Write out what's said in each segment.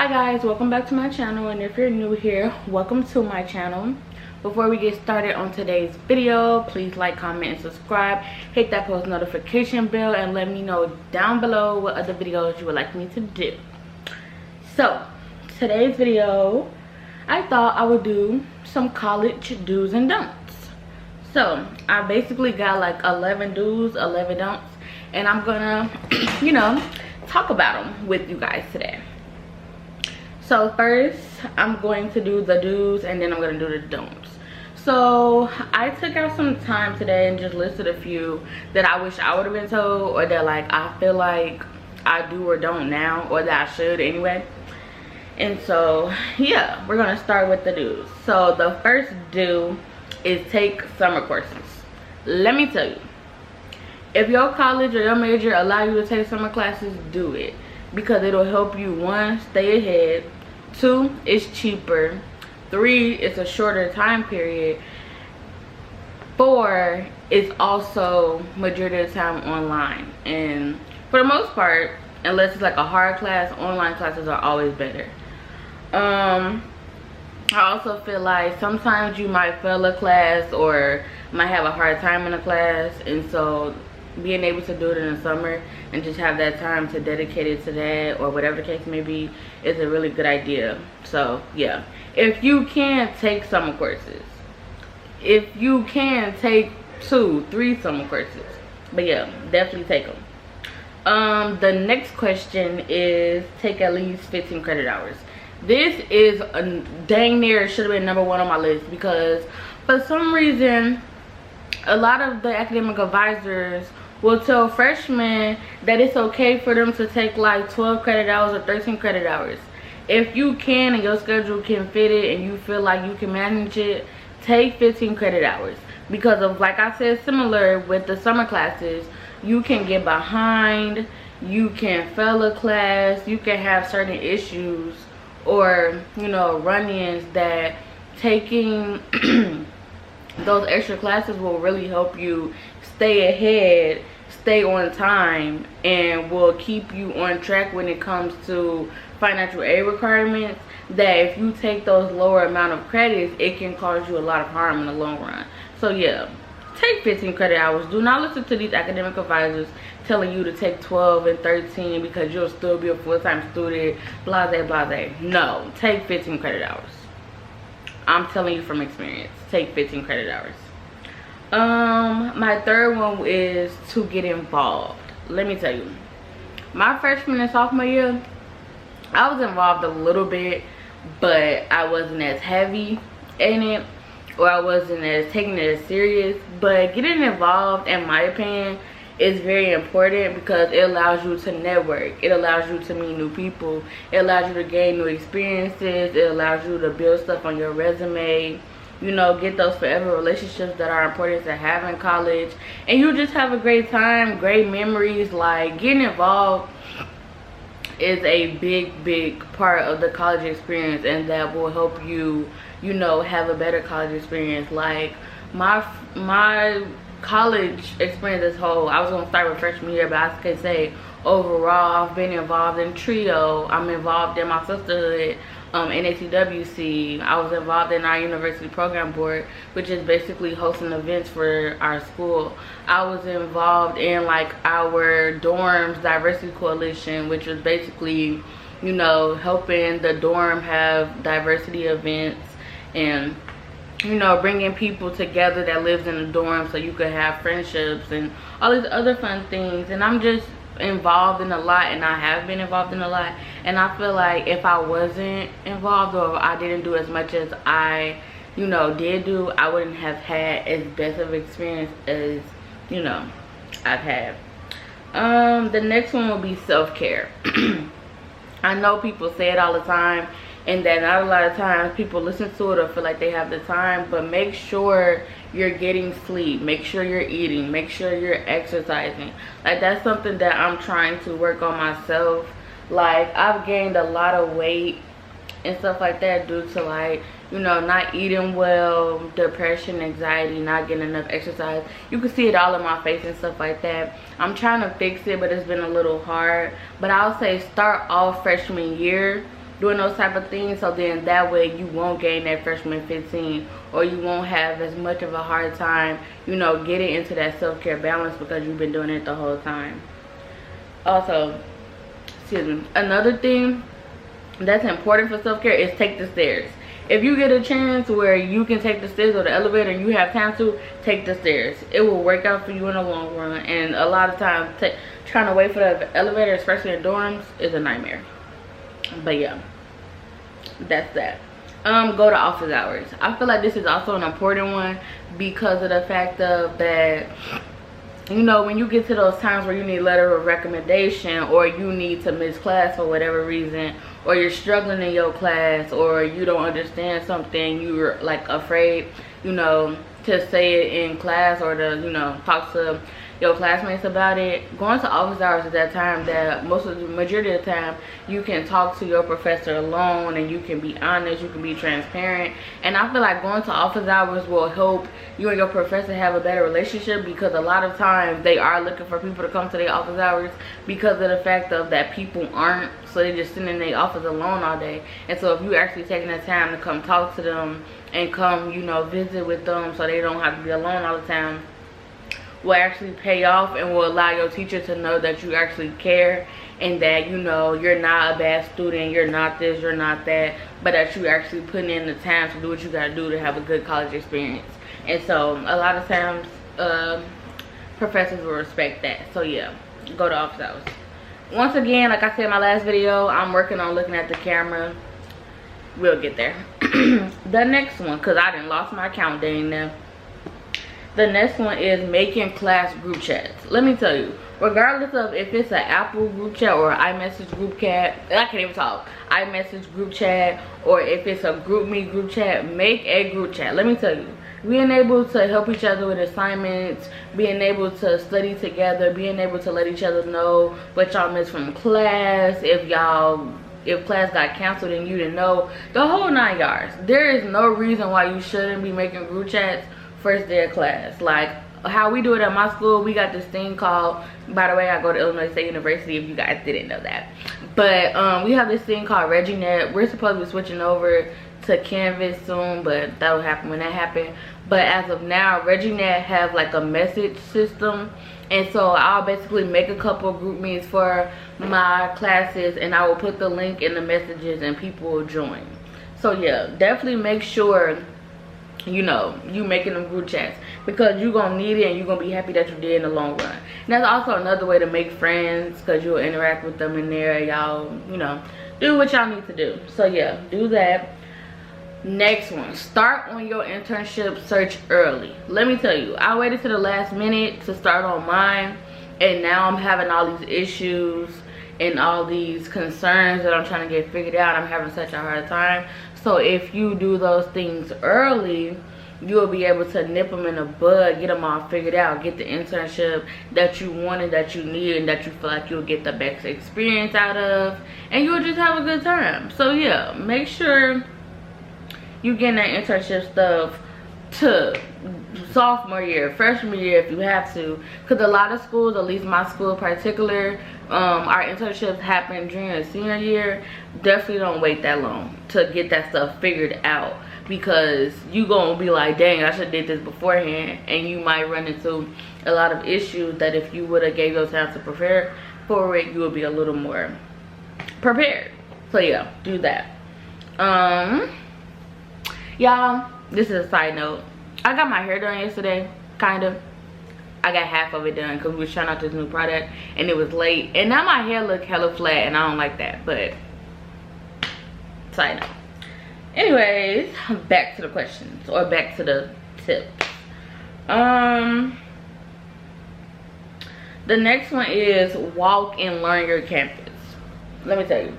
Hi guys, welcome back to my channel, and if you're new here, welcome to my channel. Before we get started on today's video, please like, comment, and subscribe. Hit that post notification bell and let me know down below what other videos you would like me to do. So today's video, I thought I would do some college do's and don'ts. So I basically got like 11 do's, 11 don'ts, and I'm gonna talk about them with you guys today. So first, I'm going to do the do's and then I'm going to do the don'ts. So I took out some time today and just listed a few that I wish I would have been told, or that like I feel like I do or don't now, or that I should anyway. And so yeah, we're going to start with the do's. So the first do is take summer courses. Let me tell you, if your college or your major allow you to take summer classes, do it, because it'll help you, one, stay ahead, 2, it's cheaper, 3, it's a shorter time period, 4, it's also majority of the time online. And for the most part, unless it's like a hard class, online classes are always better. I also feel like sometimes you might fail a class or might have a hard time in a class, and so being able to do it in the summer and just have that time to dedicate it to that, or whatever the case may be, is a really good idea. So yeah, if you can take summer courses, if you can take 2, 3 summer courses, but yeah, definitely take them. The next question is take at least 15 credit hours. This is a dang near should have been number 1 on my list, because for some reason a lot of the academic advisors will tell freshmen that it's okay for them to take like 12 credit hours or 13 credit hours. If you can and your schedule can fit it and you feel like you can manage it, take 15 credit hours. Because of, like I said, similar with the summer classes, you can get behind, you can fail a class, you can have certain issues or run-ins, that taking those extra classes will really help you stay ahead, stay on time, and will keep you on track when it comes to financial aid requirements. That if you take those lower amount of credits, it can cause you a lot of harm in the long run. So yeah, take 15 credit hours. Do not listen to these academic advisors telling you to take 12 and 13 because you'll still be a full-time student, blase blase. No, take 15 credit hours. I'm telling you from experience, take 15 credit hours. My third one is to get involved. Let me tell you, my freshman and sophomore year, I was involved a little bit, but I wasn't as heavy in it, or I wasn't as taking it as serious. But getting involved, in my opinion, is very important, because it allows you to network, it allows you to meet new people, it allows you to gain new experiences, it allows you to build stuff on your resume, get those forever relationships that are important to have in college, and you just have a great time, great memories. Like, getting involved is a big part of the college experience, and that will help you have a better college experience. Like my college experience as whole, I was gonna start with freshman year, but I can say overall I've been involved in trio, I'm involved in my sisterhood, NACWC. I was involved in our university program board, which is basically hosting events for our school. I was involved in like our dorms diversity coalition, which was basically helping the dorm have diversity events, and bringing people together that lives in the dorm so you could have friendships and all these other fun things. And I'm just involved in a lot, and I have been involved in a lot, and I feel like if I wasn't involved, or I didn't do as much as I did do, I wouldn't have had as best of experience as I've had. The next one will be self-care. I know people say it all the time, and that not a lot of times people listen to it or feel like they have the time, but make sure you're getting sleep, make sure you're eating, make sure you're exercising. Like, that's something that I'm trying to work on myself. Like, I've gained a lot of weight and stuff like that due to like not eating well, depression, anxiety, not getting enough exercise. You can see it all in my face and stuff like that. I'm trying to fix it, but it's been a little hard. But I'll say start off freshman year doing those type of things, so then that way you won't gain that freshman 15, or you won't have as much of a hard time, you know, getting into that self-care balance because you've been doing it the whole time. Also, excuse me, another thing that's important for self-care is take the stairs. If you get a chance where you can take the stairs or the elevator and you have time to, take the stairs. It will work out for you in the long run. And a lot of times trying to wait for the elevator, especially in dorms, is a nightmare. But yeah, that's that. Go to office hours. I feel like this is also an important one because of the fact of that, you know, when you get to those times where you need a letter of recommendation, or you need to miss class for whatever reason, or you're struggling in your class, or you don't understand something, you're like afraid, you know, to say it in class, or to, you know, talk to your classmates about it. Going to office hours is that time that majority of the time you can talk to your professor alone, and you can be honest, you can be transparent. And I feel like going to office hours will help you and your professor have a better relationship, because a lot of times they are looking for people to come to their office hours because of the fact of that people aren't, so they're just sitting in their office alone all day. And so if you actually taking the time to come talk to them and come, you know, visit with them so they don't have to be alone all the time, will actually pay off, and will allow your teacher to know that you actually care, and that, you know, you're not a bad student, you're not this, you're not that, but that you actually putting in the time to do what you gotta do to have a good college experience. And so a lot of times professors will respect that. So yeah, go to office hours. Once again, like I said in my last video, I'm working on looking at the camera. We'll get there. The next one, because I done lost my count dang now. The next one is making class group chats. Let me tell you, regardless of if it's an Apple group chat or iMessage group chat, I can't even talk, iMessage group chat, or if it's a GroupMe group chat, make a group chat. Let me tell you, being able to help each other with assignments, being able to study together, being able to let each other know what y'all missed from class, if class got canceled and you didn't know, the whole 9 yards. There is no reason why you shouldn't be making group chats first day of class. Like how we do it at my school, we got this thing called, by the way, I go to Illinois State University if you guys didn't know that, but we have this thing called ReggieNet. We're supposed to be switching over to Canvas soon, but that'll happen when that happens. But as of now, ReggieNet have like a message system, and so I'll basically make a couple of group meets for my classes, and I will put the link in the messages and people will join. So yeah, definitely make sure, you know, you making them group chats, because you're gonna need it and you're gonna be happy that you did in the long run. And that's also another way to make friends, because you'll interact with them in there. Y'all, you know, do what y'all need to do. So yeah, do that. Next one, start on your internship search early. Let me tell you, I waited to the last minute to start on mine, and now I'm having all these issues and all these concerns that I'm trying to get figured out. I'm having such a hard time. So if you do those things early, you'll be able to nip them in the bud, get them all figured out, get the internship that you wanted, that you need, and that you feel like you'll get the best experience out of, and you'll just have a good time. So yeah, make sure you getting that internship stuff to sophomore year, freshman year if you have to, because a lot of schools, at least my school in particular, our internships happen during the senior year. Definitely don't wait that long to get that stuff figured out, because you gonna be like, dang, I should have did this beforehand, and you might run into a lot of issues that if you would have gave those time to prepare for it, you would be a little more prepared. So yeah, do that. Y'all, this is a side note. I got my hair done yesterday, kind of. I got half of it done because we was trying out this new product and it was late. And now my hair look hella flat and I don't like that, but side note. Anyways, back to the questions, or back to the tips. The next one is walk and learn your campus. Let me tell you,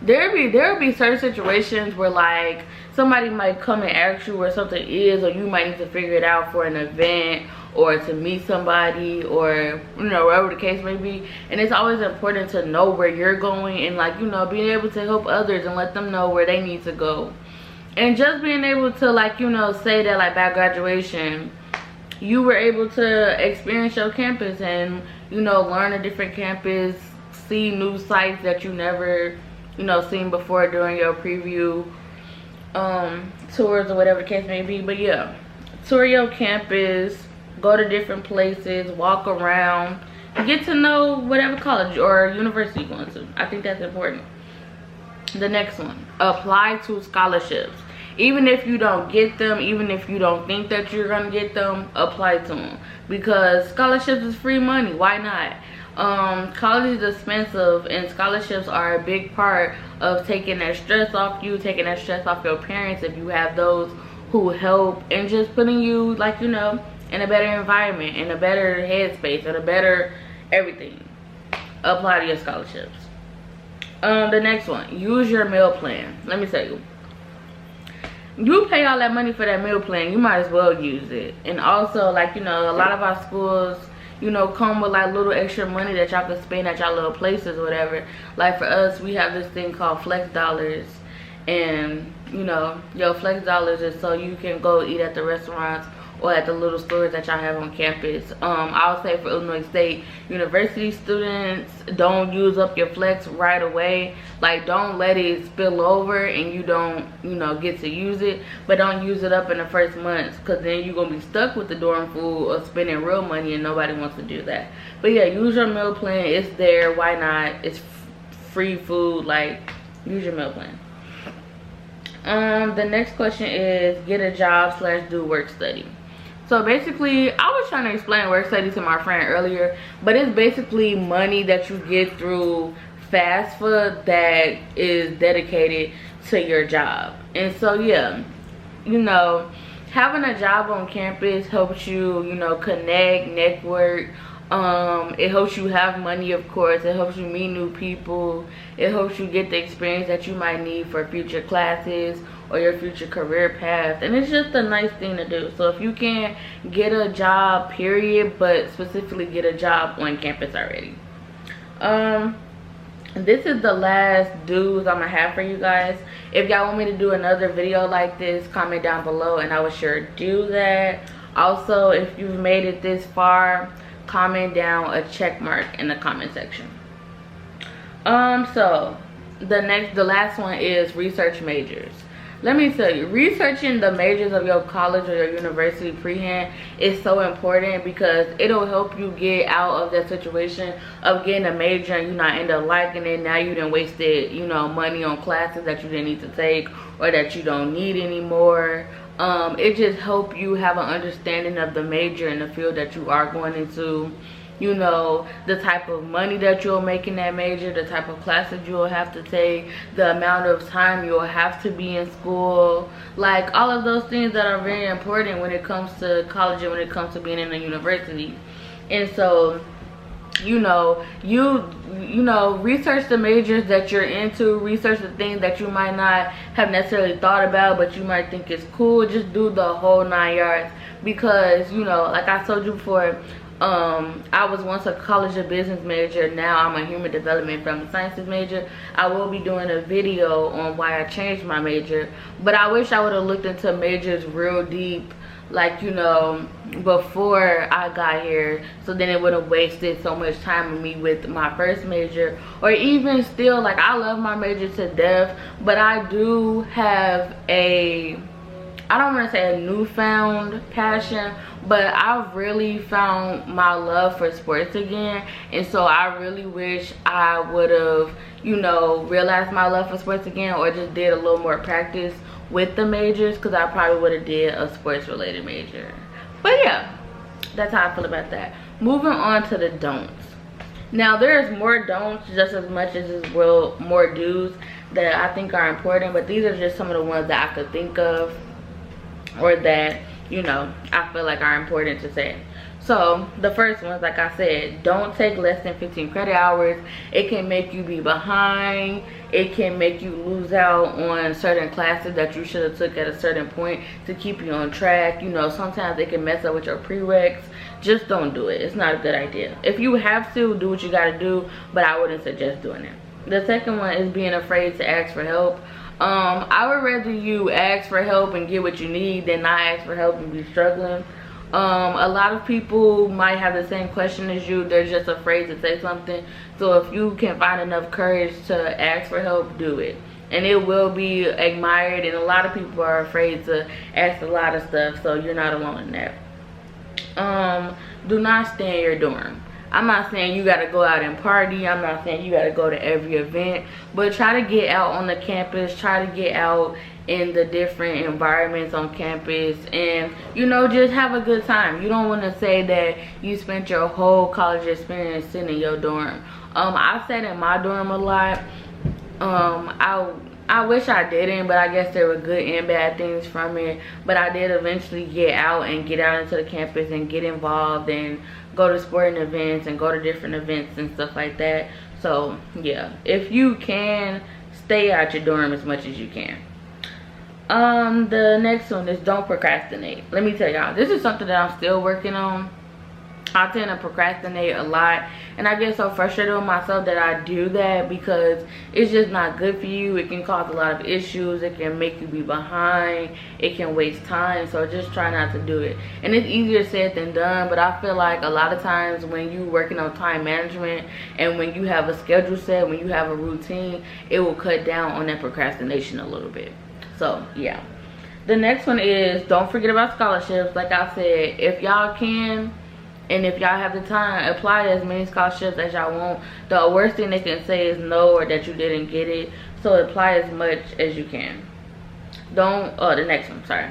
there'll be certain situations where like somebody might come and ask you where something is, or you might need to figure it out for an event or to meet somebody, or you know, whatever the case may be. And it's always important to know where you're going, and like, you know, being able to help others and let them know where they need to go. And just being able to, like, you know, say that like by graduation you were able to experience your campus and, you know, learn a different campus, see new sites that you never you know, seen before during your preview tours or whatever the case may be. But yeah, tour your campus, go to different places, walk around, get to know whatever college or university you're going to. I think that's important. The next one, apply to scholarships. Even if you don't get them, even if you don't think that you're gonna get them, apply to them, because scholarships is free money. Why not? College is expensive, and scholarships are a big part of taking that stress off you, taking that stress off your parents if you have those who help, and just putting you, like, you know, in a better environment, in a better headspace, in a better everything. Apply to your scholarships. The next one, use your meal plan. Let me tell you, you pay all that money for that meal plan, you might as well use it. And also, like, you know, a lot of our schools, you know, come with like little extra money that y'all can spend at y'all little places or whatever. Like for us, we have this thing called flex dollars, and you know, your flex dollars is so you can go eat at the restaurants or at the little stores that y'all have on campus. I would say for Illinois State University students, don't use up your flex right away. Like, don't let it spill over and you don't, you know, get to use it. But don't use it up in the first months, because then you're gonna be stuck with the dorm food or spending real money, and nobody wants to do that. But yeah, use your meal plan. It's there. Why not? It's free food. Like, use your meal plan. The next question is, get a job / do work study. So basically, I was trying to explain work study to my friend earlier, but it's basically money that you get through FAFSA that is dedicated to your job. And so yeah, you know, having a job on campus helps you, you know, connect, network. It helps you have money, of course. It helps you meet new people. It helps you get the experience that you might need for future classes or your future career path, and it's just a nice thing to do. So if you can get a job, period, but specifically get a job on campus already. This is the last do's I'm gonna have for you guys. If y'all want me to do another video like this, comment down below and I will sure do that. Also, if you've made it this far, comment down a check mark in the comment section. So the last one is research majors. Let me tell you, researching the majors of your college or your university pre-hand is so important, because it'll help you get out of that situation of getting a major and you not end up liking it. Now you done wasted, you know, money on classes that you didn't need to take or that you don't need anymore. It just helps you have an understanding of the major and the field that you are going into. You know, the type of money that you'll make in that major, the type of classes you'll have to take, the amount of time you'll have to be in school, like all of those things that are very important when it comes to college and when it comes to being in a university. And so, you know, research the majors that you're into, research the things that you might not have necessarily thought about but you might think is cool. Just do the whole 9 yards, because, you know, like I told you before, I was once a college of business major. Now I'm a human development family sciences major. I will be doing a video on why I changed my major, but I wish I would have looked into majors real deep, like, you know, before I got here, so then it would have wasted so much time with me with my first major. Or even still, like, I love my major to death, but I do have a, I don't want to say a newfound passion, but I've really found my love for sports again. And so I really wish I would have, you know, realized my love for sports again, or just did a little more practice with the majors, because I probably would have did a sports related major. But yeah, that's how I feel about that. Moving on to the don'ts. Now there's more don'ts just as much as there's more do's that I think are important, but these are just some of the ones that I could think of, or that, you know, I feel like are important to say. So the first one, like I said, don't take less than 15 credit hours. It can make you be behind. It can make you lose out on certain classes that you should have took at a certain point to keep you on track. You know, sometimes it can mess up with your prereqs. Just don't do it. It's not a good idea. If you have to, do what you gotta do, but I wouldn't suggest doing it. The second one is being afraid to ask for help. I would rather you ask for help and get what you need than not ask for help and be struggling. A lot of people might have the same question as you. They're just afraid to say something. So if you can find enough courage to ask for help, do it. And it will be admired, and a lot of people are afraid to ask a lot of stuff, so you're not alone in that. Do not stay in your dorm. I'm not saying you got to go out and party. I'm not saying you got to go to every event, but try to get out on the campus. Try to get out in the different environments on campus, and you know, just have a good time. You don't want to say that you spent your whole college experience sitting in your dorm. I sat in my dorm a lot. I wish I didn't, but I guess there were good and bad things from it. But I did eventually get out and get out into the campus and get involved and go to sporting events and go to different events and stuff like that. So yeah, if you can, stay out your dorm as much as you can. The next one is don't procrastinate. Let me tell y'all, this is something that I'm still working on. I tend to procrastinate a lot, and I get so frustrated with myself that I do that, because it's just not good for you. It can cause a lot of issues. It can make you be behind. It can waste time. So just try not to do it. And it's easier said than done, but I feel like a lot of times when you're working on time management and when you have a schedule set, when you have a routine, it will cut down on that procrastination a little bit. So yeah. The next one is don't forget about scholarships. Like I said, if y'all can, and if y'all have the time, apply to as many scholarships as y'all want. The worst thing they can say is no, or that you didn't get it. So apply as much as you can. The next one, sorry.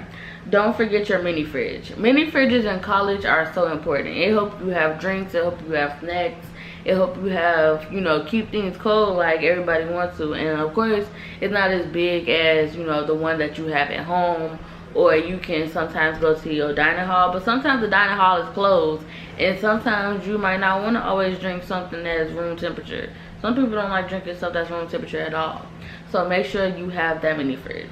Don't forget your mini fridge. Mini fridges in college are so important. It helps you have drinks. It helps you have snacks. It helps you have, you know, keep things cold like everybody wants to. And of course, it's not as big as, you know, the one that you have at home. Or you can sometimes go to your dining hall, but sometimes the dining hall is closed, and sometimes you might not want to always drink something that is room temperature. Some people don't like drinking stuff that's room temperature at all. So make sure you have that mini fridge.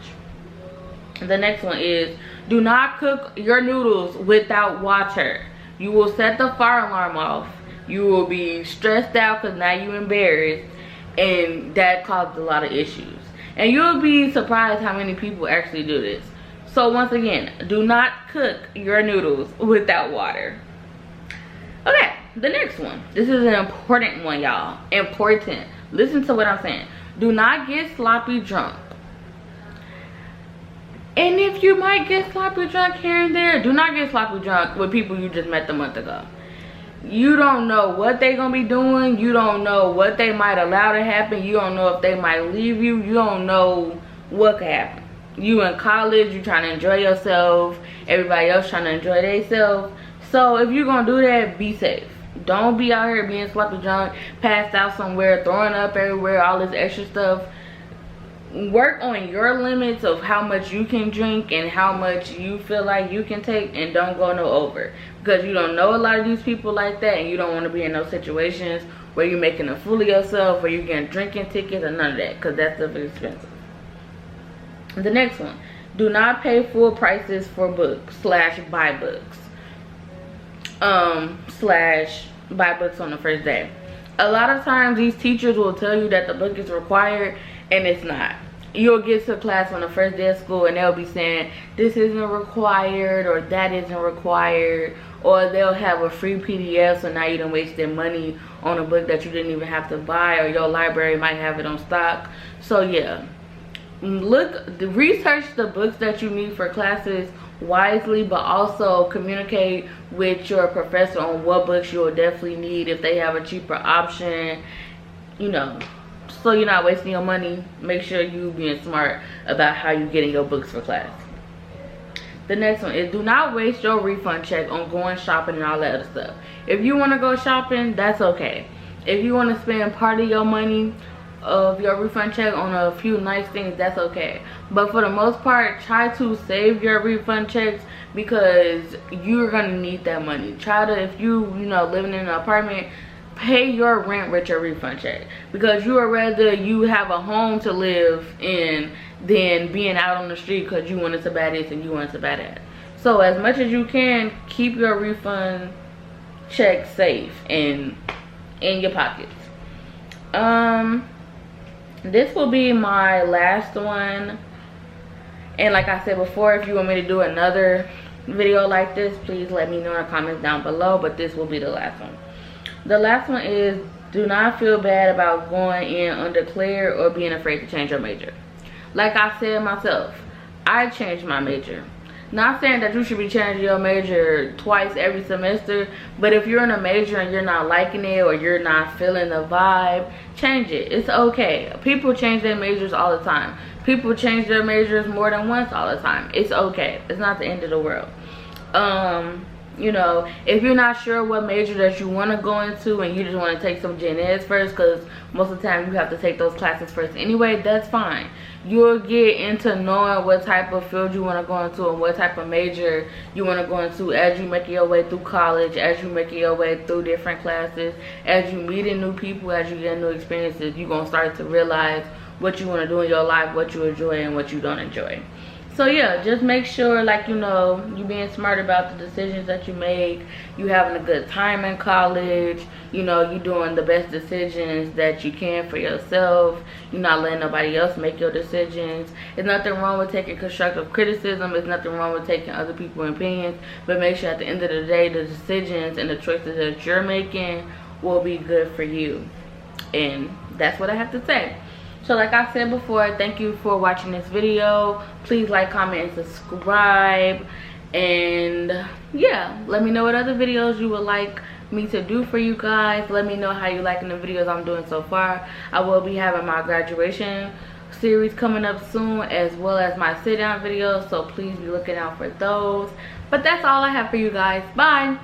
The next one is do not cook your noodles without water. You will set the fire alarm off. You will be stressed out because now you're embarrassed, and that causes a lot of issues. And you'll be surprised how many people actually do this. So once again, do not cook your noodles without water. Okay, the next one. This is an important one, y'all. Important. Listen to what I'm saying. Do not get sloppy drunk. And if you might get sloppy drunk here and there, do not get sloppy drunk with people you just met a month ago. You don't know what they're going to be doing. You don't know what they might allow to happen. You don't know if they might leave you. You don't know what could happen. You in college, you trying to enjoy yourself. Everybody else trying to enjoy themselves. So if you're going to do that, be safe. Don't be out here being sloppy drunk, passed out somewhere, throwing up everywhere, all this extra stuff. Work on your limits of how much you can drink and how much you feel like you can take, and don't go no over. Because you don't know a lot of these people like that, and you don't want to be in those situations where you're making a fool of yourself, where you're getting drinking tickets and none of that, because that stuff is expensive. The next one, do not pay full prices for books / buy books. / buy books on the first day. A lot of times these teachers will tell you that the book is required, and it's not. You'll get to class on the first day of school and they'll be saying this isn't required or that isn't required, or they'll have a free PDF, so now you done wasted money on a book that you didn't even have to buy, or your library might have it on stock. So yeah, research the books that you need for classes wisely, but also communicate with your professor on what books you will definitely need if they have a cheaper option, you know, so you're not wasting your money. Make sure you being smart about how you getting your books for class. The next one is do not waste your refund check on going shopping and all that other stuff. If you want to go shopping, that's okay. If you want to spend part of your money of your refund check on a few nice things, that's okay. But for the most part, try to save your refund checks, because you're gonna need that money. Try to, if you know, living in an apartment, pay your rent with your refund check, because you would rather you have a home to live in than being out on the street because you wanted to buy this and you wanted to buy that. So as much as you can, keep your refund check safe and in your pockets. This will be my last one, and like I said before, if you want me to do another video like this, please let me know in the comments down below, but this will be the last one. The last one is, do not feel bad about going in undeclared or being afraid to change your major. Like I said myself, I changed my major. Not saying that you should be changing your major twice every semester, but if you're in a major and you're not liking it or you're not feeling the vibe, change it. It's okay. People change their majors all the time. People change their majors more than once all the time. It's okay. It's not the end of the world. You know, if you're not sure what major that you want to go into and you just want to take some gen eds first, because most of the time you have to take those classes first anyway, that's fine. You'll get into knowing what type of field you want to go into and what type of major you want to go into as you make your way through college, as you make your way through different classes, as you meeting new people, as you get new experiences. You're going to start to realize what you want to do in your life, what you enjoy and what you don't enjoy. So yeah, just make sure, like, you know, you being smart about the decisions that you make. You having a good time in college. You know, you doing the best decisions that you can for yourself. You're not letting nobody else make your decisions. There's nothing wrong with taking constructive criticism. There's nothing wrong with taking other people's opinions. But make sure at the end of the day, the decisions and the choices that you're making will be good for you. And that's what I have to say. So like I said before, thank you for watching this video. Please like, comment, and subscribe. And yeah, let me know what other videos you would like me to do for you guys. Let me know how you liking the videos I'm doing so far. I will be having my graduation series coming up soon, as well as my sit down videos, so please be looking out for those. But that's all I have for you guys. Bye.